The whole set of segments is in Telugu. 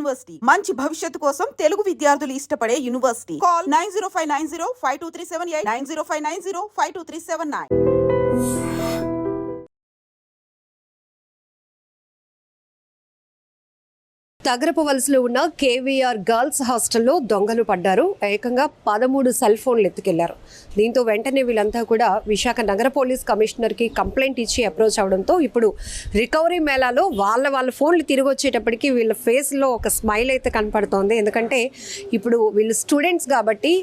యూనివర్సిటీ మంచి భవిష్యత్తు కోసం తెలుగు విద్యార్థులు ఇష్టపడే యూనివర్సిటీ. కాల్ 9059052378 9059052379. తగరపవలసలో ఉన్న కేవీఆర్ గర్ల్స్ హాస్టల్లో దొంగలు పడ్డారు. ఏకంగా 13 సెల్ ఫోన్లు ఎత్తుకెళ్లారు. దీంతో వెంటనే వీళ్ళంతా కూడా విశాఖ నగర పోలీస్ కమిషనర్కి కంప్లైంట్ ఇచ్చి అప్రోచ్ అవడంతో ఇప్పుడు రికవరీ మేళాలో వాళ్ళ ఫోన్లు తిరిగి వచ్చేటప్పటికి వీళ్ళ ఫేస్లో ఒక స్మైల్ అయితే కనపడుతోంది. ఎందుకంటే ఇప్పుడు వీళ్ళు స్టూడెంట్స్ కాబట్టి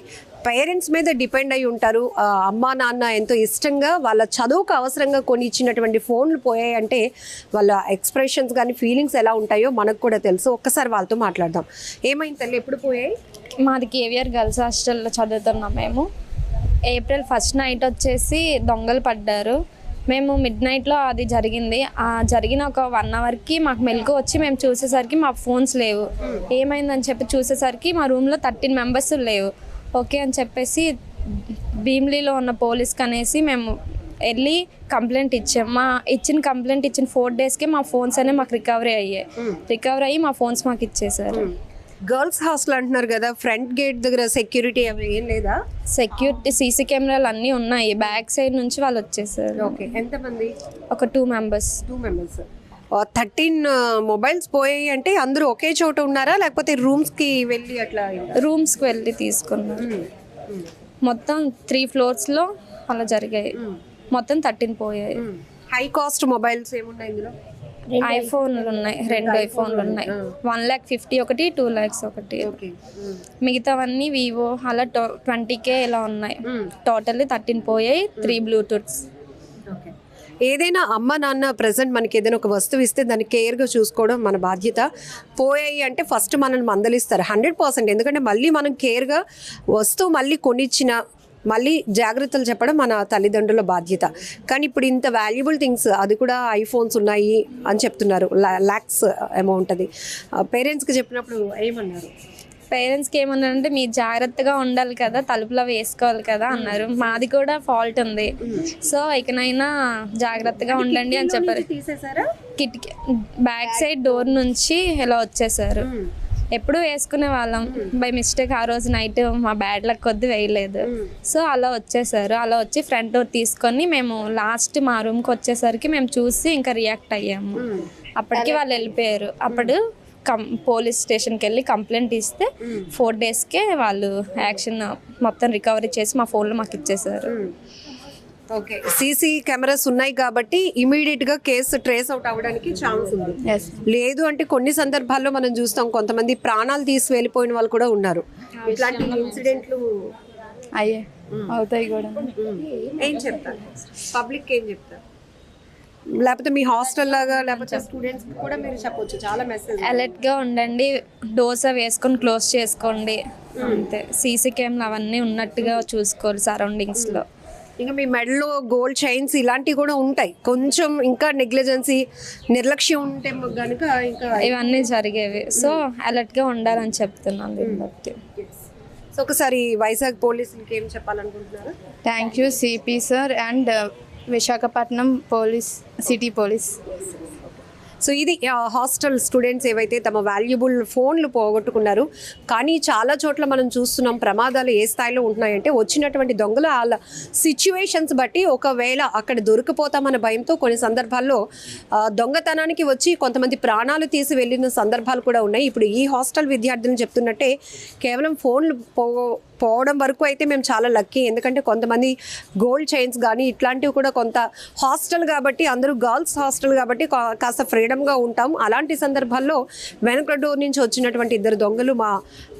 పేరెంట్స్ మీద డిపెండ్ అయి ఉంటారు. అమ్మా నాన్న ఎంతో ఇష్టంగా వాళ్ళ చదువుకు అవసరంగా కొని ఇచ్చినటువంటి ఫోన్లు పోయాయంటే వాళ్ళ ఎక్స్ప్రెషన్స్ కానీ ఫీలింగ్స్ ఎలా ఉంటాయో మనకు కూడా తెలుసు. ఒక్కసారి వాళ్ళతో మాట్లాడదాం. ఏమైంది తల్లి, ఎప్పుడు పోయాయి? మాది కేవీఆర్ గర్ల్స్ హాస్టల్లో చదువుతున్నాం మేము. ఏప్రిల్ 1st నైట్ వచ్చేసి దొంగలు పడ్డారు. మేము మిడ్ నైట్లో అది జరిగింది. జరిగిన ఒక 1 అవర్కి మాకు మెలకు వచ్చి మేము చూసేసరికి మా ఫోన్స్ లేవు. ఏమైందని చెప్పి చూసేసరికి మా రూమ్లో 13 మెంబర్స్ లేవు. ఓకే అని చెప్పేసి భీమ్లీలో ఉన్న పోలీస్కి అనేసి మేము వెళ్ళి కంప్లైంట్ ఇచ్చాం. ఇచ్చిన 4 డేస్కే మా ఫోన్స్ అనేవి మాకు రికవరీ అయ్యి మా ఫోన్స్ మాకు ఇచ్చేసారు. గర్ల్స్ హాస్టల్ అంటున్నారు కదా, ఫ్రంట్ గేట్ దగ్గర సెక్యూరిటీ అవి ఏం లేదా? సెక్యూరిటీ సీసీ కెమెరాలు అన్నీ ఉన్నాయి. బ్యాక్ సైడ్ నుంచి వాళ్ళు వచ్చేసారు. ఓకే, ఎంతమంది? ఒక 2 మెంబర్స్. 13 మొబైల్స్ పోయాయి అంటే అందరూ ఒకే చోట ఉన్నారా, లేకపోతే రూమ్స్కి వెళ్ళి అట్లా? రూమ్స్కి వెళ్ళి తీసుకున్నారు. మొత్తం 3 floors అలా జరిగాయి. మొత్తం 13 పోయాయి. హై కాస్ట్ మొబైల్స్ ఏమున్నాయి ఇందులో? ఐఫోన్లు ఉన్నాయి, 2 ఐఫోన్లు ఉన్నాయి. 1,50,000 ఒకటి, 2,00,000 ఒకటి. మిగతావన్నీ వివో అలా 20K ఇలా ఉన్నాయి. టోటల్లీ 13 పోయాయి. 3 బ్లూటూత్స్. ఏదైనా అమ్మ నాన్న ప్రజెంట్ మనకి ఏదైనా ఒక వస్తువు ఇస్తే దాన్ని కేర్గా చూసుకోవడం మన బాధ్యత. పోయాయి అంటే ఫస్ట్ మనల్ని మందలిస్తారు 100%. ఎందుకంటే మళ్ళీ మనం కేర్గా వస్తువు మళ్ళీ కొనిచ్చిన మళ్ళీ జాగ్రత్తలు చెప్పడం మన తల్లిదండ్రుల బాధ్యత. కానీ ఇప్పుడు ఇంత వాల్యుబుల్ థింగ్స్, అది కూడా ఐఫోన్స్ ఉన్నాయి అని చెప్తున్నారు. లాక్స్ అమౌంట్. అది పేరెంట్స్కి చెప్పినప్పుడు ఏమన్నారు? పేరెంట్స్కి ఏమన్నారంటే మీరు జాగ్రత్తగా ఉండాలి కదా, తలుపులో వేసుకోవాలి కదా అన్నారు. మాది కూడా ఫాల్ట్ ఉంది, సో ఇకనైనా జాగ్రత్తగా ఉండండి అని చెప్పారు. కిటికీ బ్యాక్ సైడ్ డోర్ నుంచి ఇలా వచ్చేసారు. ఎప్పుడు వేసుకునే వాళ్ళం, బై మిస్టేక్ ఆ రోజు నైట్ మా బ్యాడ్ లక్ కొద్ది వేయలేదు, సో అలా వచ్చేసారు. అలా వచ్చి ఫ్రంట్ డోర్ తీసుకొని మేము లాస్ట్ మా రూమ్కి వచ్చేసరికి మేము చూసి ఇంకా రియాక్ట్ అయ్యాము. అప్పటికి వాళ్ళు వెళ్ళిపోయారు. అప్పుడు పోలీస్ స్టేషన్కి వెళ్ళి కంప్లైంట్ ఇస్తే 4 డేస్కే వాళ్ళు యాక్షన్ మొత్తం రికవరీ చేసి మా ఫోన్లో మాకు ఇచ్చేసారు. ఓకే, సీసీ కెమెరాస్ ఉన్నాయి కాబట్టి ఇమీడియట్గా కేసు ట్రేస్ అవుట్ అవ్వడానికి ఛాన్స్ ఉంది. లేదు అంటే కొన్ని సందర్భాల్లో మనం చూస్తాం కొంతమంది ప్రాణాలు తీసి వెళ్ళిపోయిన వాళ్ళు కూడా ఉన్నారు. ఇట్లాంటి ఇన్సిడెంట్లు అయ్యే అవుతాయి కూడా. ఏం చెప్తారు పబ్లిక్, ఏం చెప్తారు? లేకపోతే మీ హాస్టల్ లాగా లేకపోతే స్టూడెంట్స్ కూడా మీరు చెప్పొచ్చు, చాలా మెసేజ్. అలర్ట్గా ఉండండి, డోర్స్ వేసుకొని క్లోజ్ చేసుకోండి అంతే. సీసీ కెమెరా అవన్నీ ఉన్నట్టుగా చూసుకోవాలి సరౌండింగ్స్లో. ఇంకా మీ మెడలో గోల్డ్ చైన్స్ ఇలాంటివి కూడా ఉంటాయి. కొంచెం ఇంకా నెగ్లిజెన్సీ, నిర్లక్ష్యం ఉంటే కనుక ఇంకా ఇవన్నీ జరిగేవి. సో అలర్ట్గా ఉండాలని చెప్తున్నాను దీన్ని బట్టి. సో ఒకసారి వైజాగ్ పోలీసులకి ఏం చెప్పాలనుకుంటున్నారు? Thank you CP sir and Visakhapatnam police, city police. So ఇది హాస్టల్ స్టూడెంట్స్ ఏవైతే తమ వాల్యుబుల్ ఫోన్లు పోగొట్టుకున్నారు. కానీ చాలా చోట్ల మనం చూస్తున్నాం ప్రమాదాలు ఏ స్థాయిలో ఉంటున్నాయంటే వచ్చినటువంటి దొంగలు వాళ్ళ సిచ్యువేషన్స్ బట్టి ఒకవేళ అక్కడ దొరికిపోతామన్న భయంతో కొన్ని సందర్భాల్లో దొంగతనానికి వచ్చి కొంతమంది ప్రాణాలు తీసి వెళ్ళిన సందర్భాలు కూడా ఉన్నాయి. ఇప్పుడు ఈ హాస్టల్ విద్యార్థులు చెప్తున్నట్టే కేవలం ఫోన్లు పోవడం వరకు అయితే మేము చాలా లక్కీ. ఎందుకంటే కొంతమంది గోల్డ్ చైన్స్ కానీ ఇట్లాంటివి కూడా, కొంత హాస్టల్ కాబట్టి అందరూ గర్ల్స్ హాస్టల్ కాబట్టి కాస్త ఫ్రీడమ్గా ఉంటాం. అలాంటి సందర్భాల్లో వెనక డోర్ నుంచి వచ్చినటువంటి 2 దొంగలు మా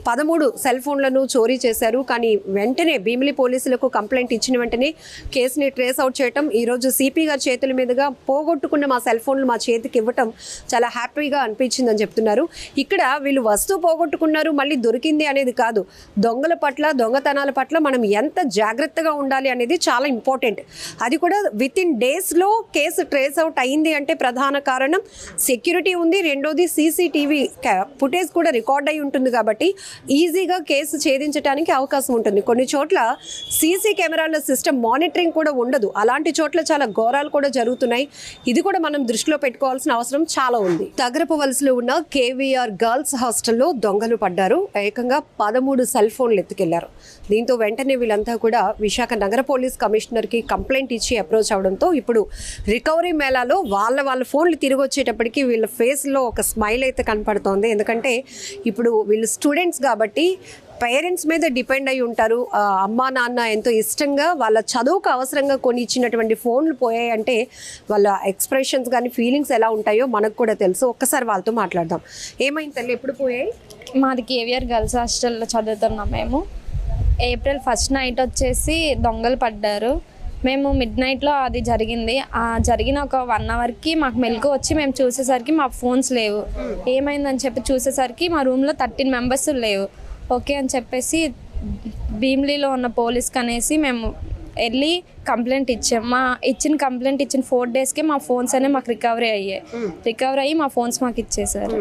13 సెల్ ఫోన్లను చోరీ చేశారు. కానీ వెంటనే భీమిలి పోలీసులకు కంప్లైంట్ ఇచ్చిన వెంటనే కేసుని ట్రేస్ అవుట్ చేయటం, ఈరోజు సిపి గారి చేతుల మీదుగా పోగొట్టుకున్న మా సెల్ ఫోన్లు మా చేతికి ఇవ్వటం చాలా హ్యాపీగా అనిపించిందని చెప్తున్నారు. ఇక్కడ వీళ్ళు వస్తువు పోగొట్టుకున్నారు మళ్ళీ దొరికింది అనేది కాదు, దొంగల పట్ల దొంగతనాల పట్ల మనం ఎంత జాగ్రత్తగా ఉండాలి అనేది చాలా ఇంపార్టెంట్. అది కూడా విత్ ఇన్ డేస్లో కేసు ట్రేస్ అవుట్ అయింది అంటే ప్రధాన కారణం సెక్యూరిటీ ఉంది, రెండోది సీసీటీవీ ఫుటేజ్ కూడా రికార్డ్ అయి ఉంటుంది. కాబట్టి ఈజీగా కేసు ఛేదించడానికి అవకాశం ఉంటుంది. కొన్ని చోట్ల సీసీ కెమెరాల సిస్టమ్ మానిటరింగ్ కూడా ఉండదు. అలాంటి చోట్ల చాలా ఘోరాలు కూడా జరుగుతున్నాయి. ఇది కూడా మనం దృష్టిలో పెట్టుకోవాల్సిన అవసరం చాలా ఉంది. తగరపు వలసలో ఉన్న కేవీఆర్ గర్ల్స్ హాస్టల్లో దొంగలు పడ్డారు. ఏకంగా 13 సెల్ ఫోన్లు ఎత్తుకెళ్లారు. దీంతో వెంటనే వీళ్ళంతా కూడా విశాఖ నగర పోలీస్ కమిషనర్కి కంప్లైంట్ ఇచ్చి అప్రోచ్ అవడంతో ఇప్పుడు రికవరీ మేళాలో వాళ్ళ ఫోన్లు తిరిగి వచ్చేటప్పటికి వీళ్ళ ఫేస్లో ఒక స్మైల్ అయితే కనపడుతోంది. ఎందుకంటే ఇప్పుడు వీళ్ళు స్టూడెంట్స్ కాబట్టి పేరెంట్స్ మీద డిపెండ్ అయి ఉంటారు. అమ్మా నాన్న ఎంతో ఇష్టంగా వాళ్ళ చదువుకు అవసరంగా కొని ఇచ్చినటువంటి ఫోన్లు పోయాయంటే వాళ్ళ ఎక్స్ప్రెషన్స్ కానీ ఫీలింగ్స్ ఎలా ఉంటాయో మనకు కూడా తెలుసు. ఒక్కసారి వాళ్ళతో మాట్లాడదాం. ఏమైంది తల్లి, ఎప్పుడు పోయాయి? మాది కేవీఆర్ గర్ల్స్ హాస్టల్లో చదువుతున్నాం మేము. ఏప్రిల్ 1st నైట్ వచ్చేసి దొంగలు పడ్డారు. మేము మిడ్ నైట్లో అది జరిగింది. జరిగిన ఒక 1 అవర్కి మాకు మెలకు వచ్చి మేము చూసేసరికి మా ఫోన్స్ లేవు. ఏమైందని చెప్పి చూసేసరికి మా రూమ్లో 13 మెంబర్స్ లేవు. ఓకే అని చెప్పేసి భీమ్లీలో ఉన్న పోలీస్కి అనేసి మేము వెళ్ళి కంప్లైంట్ ఇచ్చాం. కంప్లైంట్ ఇచ్చిన 4 డేస్కే మా ఫోన్స్ అనేవి మాకు రికవరీ అయ్యి మా ఫోన్స్ మాకు ఇచ్చేసారు.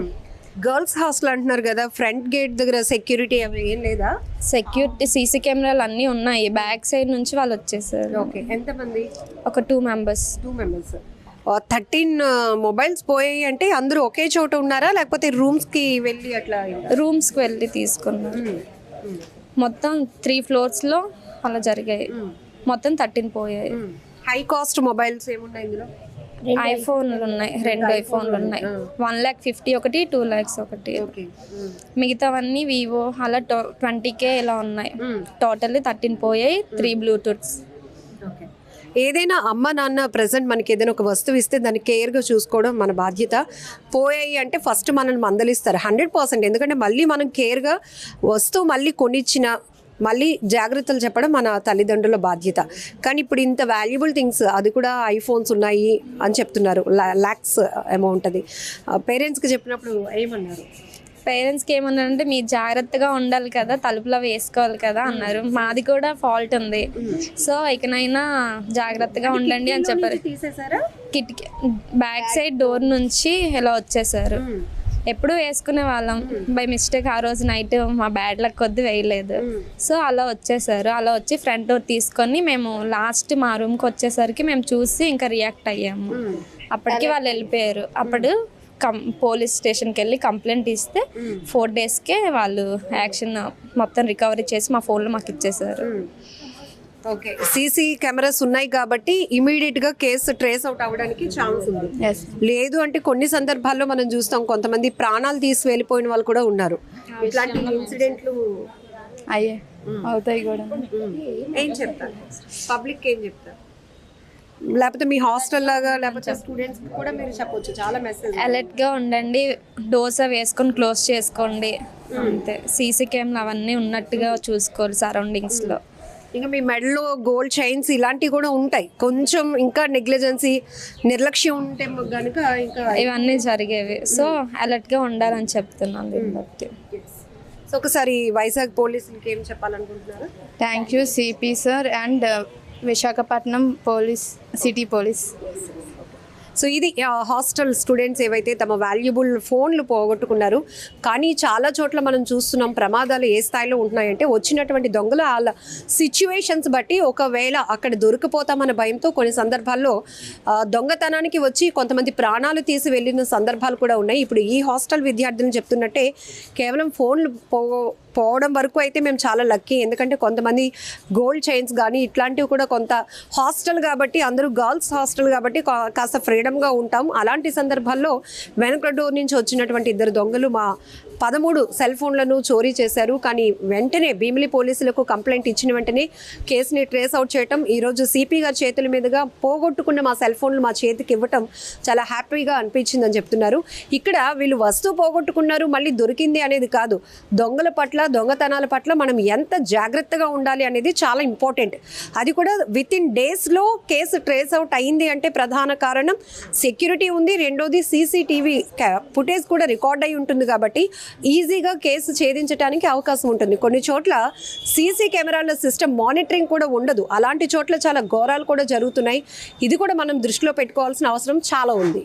గర్ల్స్ హాస్టల్ అంటున్నారు కదా, ఫ్రంట్ గేట్ దగ్గర సెక్యూరిటీ అవి ఏం లేదా? సెక్యూరిటీ సీసీ కెమెరాలు అన్నీ ఉన్నాయి. బ్యాక్ సైడ్ నుంచి వాళ్ళు వచ్చేసారు. ఓకే, ఎంతమంది? ఒక 2 మెంబర్స్. 2 మెంబర్స్. 13 మొబైల్స్ పోయాయి అంటే అందరూ ఒకే చోట ఉన్నారా, లేకపోతే రూమ్స్కి వెళ్ళి అట్లా? రూమ్స్కి వెళ్ళి తీసుకున్నారు. మొత్తం 3 floors అలా జరిగాయి. మొత్తం 13 పోయాయి. హై కాస్ట్ మొబైల్స్ ఏమున్నాయి ఇందులో? ఐఫోన్లు ఉన్నాయి, 2 ఐఫోన్లు ఉన్నాయి. 1,50,000 ఒకటి, 2,00,000 ఒకటి. మిగతావన్నీ వివో అలా 20K ఇలా ఉన్నాయి. టోటల్లీ 13 పోయాయి. 3 బ్లూటూత్స్. ఏదైనా అమ్మ నాన్న ప్రెసెంట్ మనకి ఏదైనా ఒక వస్తువు ఇస్తే దాన్ని కేర్గా చూసుకోవడం మన బాధ్యత. పోయాయి అంటే ఫస్ట్ మనల్ని మందలిస్తారు 100%. ఎందుకంటే మళ్ళీ మనం కేర్గా వస్తువు మళ్ళీ కొనిచ్చిన మళ్ళీ జాగ్రత్తలు చెప్పడం మన తల్లిదండ్రుల బాధ్యత. కానీ ఇప్పుడు ఇంత వాల్యుబుల్ థింగ్స్, అది కూడా ఐఫోన్స్ ఉన్నాయి అని చెప్తున్నారు. లాక్స్ అమౌంట్. అది పేరెంట్స్కి చెప్పినప్పుడు ఏమన్నారు? పేరెంట్స్కి ఏమన్నారంటే మీరు జాగ్రత్తగా ఉండాలి కదా, తలుపులో వేసుకోవాలి కదా అన్నారు. మాది కూడా ఫాల్ట్ ఉంది, సో ఇకనైనా జాగ్రత్తగా ఉండండి అని చెప్పారు. తీసేసారా? కిటికీ బ్యాక్ సైడ్ డోర్ నుంచి ఇలా వచ్చేసారు. ఎప్పుడు వేసుకునే వాళ్ళం, బై మిస్టేక్ ఆ రోజు నైట్ మా బ్యాడ్ లక్ కొద్ది వేయలేదు. సో అలా వచ్చేసారు. అలా వచ్చి ఫ్రంట్ డోర్ తీసుకొని మేము లాస్ట్ మా రూమ్కి వచ్చేసరికి మేము చూసి ఇంకా రియాక్ట్ అయ్యాము. అప్పటికి వాళ్ళు వెళ్ళిపోయారు. అప్పుడు పోలీస్ స్టేషన్కి వెళ్ళి కంప్లైంట్ ఇస్తే 4 డేస్కే వాళ్ళు యాక్షన్ మొత్తం రికవరీ చేసి మా ఫోన్లో మాకు ఇచ్చేసారు. ఓకే, సీసీ కెమెరాస్ ఉన్నాయి కాబట్టి ఇమీడియట్గా కేసు ట్రేస్ అవుట్ అవ్వడానికి ఛాన్స్ ఉంది. లేదు అంటే కొన్ని సందర్భాల్లో మనం చూస్తాం కొంతమంది ప్రాణాలు తీసి వెళ్ళిపోయిన వాళ్ళు కూడా ఉన్నారు. ఇట్లాంటి ఇన్సిడెంట్లు అవుతాయి కూడా. ఏం చెప్తారు పబ్లిక్, ఏం చెప్తారు? లేకపోతే మీ హాస్టల్ లాగా లేకపోతే స్టూడెంట్స్ కూడా మీరు చెప్పొచ్చు, చాలా మెసేజ్. అలర్ట్గా ఉండండి, డోర్స్ వేసుకొని క్లోజ్ చేసుకోండి అంతే. సీసీ కెమెరా అవన్నీ ఉన్నట్టుగా చూసుకోవాలి సరౌండింగ్స్లో. ఇంకా మీ మెడలో గోల్డ్ చైన్స్ ఇలాంటివి కూడా ఉంటాయి. కొంచెం ఇంకా నెగ్లిజెన్సీ, నిర్లక్ష్యం ఉంటే కనుక ఇంకా ఇవన్నీ జరిగేవి. సో అలర్ట్గా ఉండాలని చెప్తున్నాను దీన్ని బట్టి. సో ఒకసారి వైజాగ్ పోలీసులకి ఏం చెప్పాలనుకుంటున్నారు? Thank you CP sir and Visakhapatnam police, city police. So ఇది హాస్టల్ స్టూడెంట్స్ ఏవైతే తమ వాల్యుబుల్ ఫోన్లు పోగొట్టుకున్నారు. కానీ చాలా చోట్ల మనం చూస్తున్నాం ప్రమాదాలు ఏ స్థాయిలో ఉంటున్నాయంటే వచ్చినటువంటి దొంగల వాళ్ళ సిచ్యువేషన్స్ బట్టి ఒకవేళ అక్కడ దొరికిపోతామన్న భయంతో కొన్ని సందర్భాల్లో దొంగతనానికి వచ్చి కొంతమంది ప్రాణాలు తీసి వెళ్ళిన సందర్భాలు కూడా ఉన్నాయి. ఇప్పుడు ఈ హాస్టల్ విద్యార్థులు చెప్తున్నట్టే కేవలం ఫోన్లు పోవడం వరకు అయితే మేము చాలా లక్కీ. ఎందుకంటే కొంతమంది గోల్డ్ చైన్స్ కానీ ఇట్లాంటివి కూడా, కొంత హాస్టల్ కాబట్టి అందరూ గర్ల్స్ హాస్టల్ కాబట్టి కాస్త ఫ్రీడమ్గా ఉంటాం. అలాంటి సందర్భాల్లో వెనక డోర్ నుంచి వచ్చినటువంటి 2 దొంగలు మా 13 సెల్ ఫోన్లను చోరీ చేశారు. కానీ వెంటనే భీమిలి పోలీసులకు కంప్లైంట్ ఇచ్చిన వెంటనే కేసుని ట్రేస్ అవుట్ చేయటం, ఈరోజు సిపి గారి చేతుల మీదుగా పోగొట్టుకున్న మా సెల్ ఫోన్లు మా చేతికి ఇవ్వటం చాలా హ్యాపీగా అనిపించిందని చెప్తున్నారు. ఇక్కడ వీళ్ళు వస్తువు పోగొట్టుకున్నారు మళ్ళీ దొరికింది అనేది కాదు, దొంగల పట్ల దొంగతనాల పట్ల మనం ఎంత జాగ్రత్తగా ఉండాలి అనేది చాలా ఇంపార్టెంట్. అది కూడా విత్ ఇన్ డేస్లో కేసు ట్రేస్ అవుట్ అయింది అంటే ప్రధాన కారణం సెక్యూరిటీ ఉంది, రెండోది సీసీటీవీ ఫుటేజ్ కూడా రికార్డ్ అయి ఉంటుంది కాబట్టి ఈజీగా కేసు ఛేదించడానికి అవకాశం ఉంటుంది. కొన్ని చోట్ల సీసీ కెమెరాల సిస్టమ్ మానిటరింగ్ కూడా ఉండదు. అలాంటి చోట్ల చాలా ఘోరాలు కూడా జరుగుతున్నాయి. ఇది కూడా మనం దృష్టిలో పెట్టుకోవాల్సిన అవసరం చాలా ఉంది.